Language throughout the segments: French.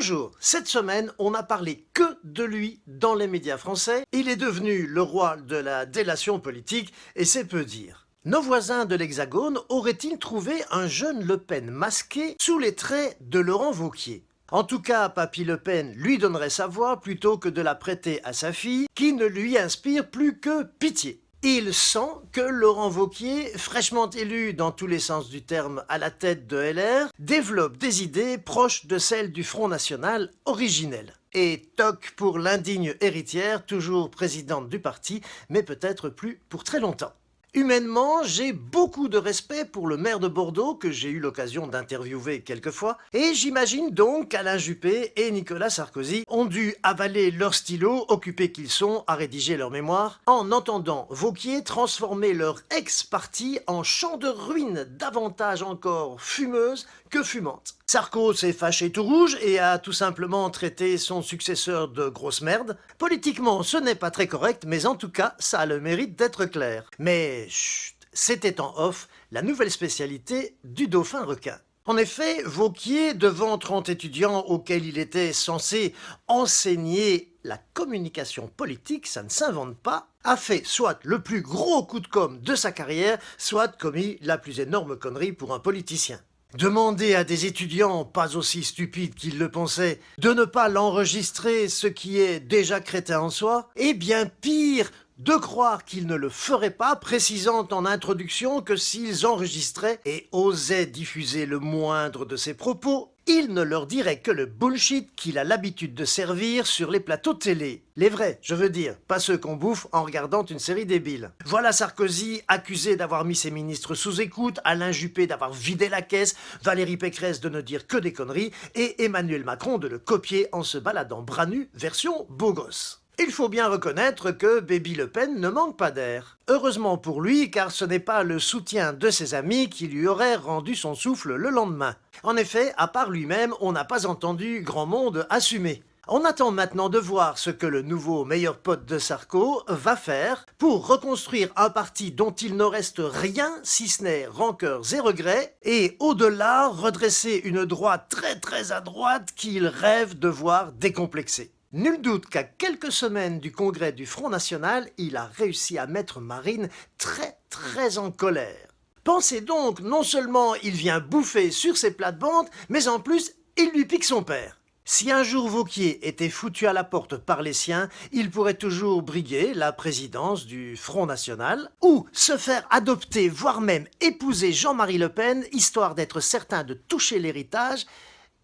Bonjour, cette semaine, on n'a parlé que de lui dans les médias français. Il est devenu le roi de la délation politique et c'est peu dire. Nos voisins de l'Hexagone auraient-ils trouvé un jeune Le Pen masqué sous les traits de Laurent Wauquiez? En tout cas, Papy Le Pen lui donnerait sa voix plutôt que de la prêter à sa fille, qui ne lui inspire plus que pitié. Il sent que Laurent Wauquiez, fraîchement élu dans tous les sens du terme à la tête de LR, développe des idées proches de celles du Front National originel. Et toc pour l'indigne héritière, toujours présidente du parti, mais peut-être plus pour très longtemps. Humainement, j'ai beaucoup de respect pour le maire de Bordeaux que j'ai eu l'occasion d'interviewer quelques fois, et j'imagine donc qu'Alain Juppé et Nicolas Sarkozy ont dû avaler leur stylo, occupés qu'ils sont à rédiger leur mémoire, en entendant Wauquiez transformer leur ex-parti en champ de ruines davantage encore fumeuse que fumante. Sarko s'est fâché tout rouge et a tout simplement traité son successeur de grosse merde. Politiquement, ce n'est pas très correct, mais en tout cas, ça a le mérite d'être clair. Mais chut, c'était en off la nouvelle spécialité du dauphin requin. En effet, Wauquiez, devant 30 étudiants auxquels il était censé enseigner la communication politique, ça ne s'invente pas, a fait soit le plus gros coup de com' de sa carrière, soit commis la plus énorme connerie pour un politicien. Demander à des étudiants, pas aussi stupides qu'ils le pensaient, de ne pas l'enregistrer, ce qui est déjà crétin en soi, et bien pire, de croire qu'ils ne le feraient pas, précisant en introduction que s'ils enregistraient et osaient diffuser le moindre de ses propos, il ne leur dirait que le bullshit qu'il a l'habitude de servir sur les plateaux télé. Les vrais, je veux dire, pas ceux qu'on bouffe en regardant une série débile. Voilà Sarkozy accusé d'avoir mis ses ministres sous écoute, Alain Juppé d'avoir vidé la caisse, Valérie Pécresse de ne dire que des conneries, et Emmanuel Macron de le copier en se baladant bras nus, version beau gosse. Il faut bien reconnaître que Baby Le Pen ne manque pas d'air. Heureusement pour lui, car ce n'est pas le soutien de ses amis qui lui aurait rendu son souffle le lendemain. En effet, à part lui-même, on n'a pas entendu grand monde assumer. On attend maintenant de voir ce que le nouveau meilleur pote de Sarko va faire pour reconstruire un parti dont il ne reste rien si ce n'est rancœurs et regrets, et au-delà redresser une droite très à droite qu'il rêve de voir décomplexée. Nul doute qu'à quelques semaines du congrès du Front National, il a réussi à mettre Marine très en colère. Pensez donc, non seulement il vient bouffer sur ses plates-bandes, mais en plus, il lui pique son père. Si un jour Wauquiez était foutu à la porte par les siens, il pourrait toujours briguer la présidence du Front National, ou se faire adopter, voire même épouser Jean-Marie Le Pen, histoire d'être certain de toucher l'héritage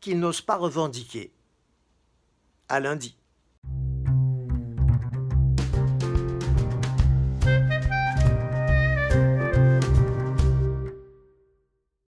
qu'il n'ose pas revendiquer. À lundi.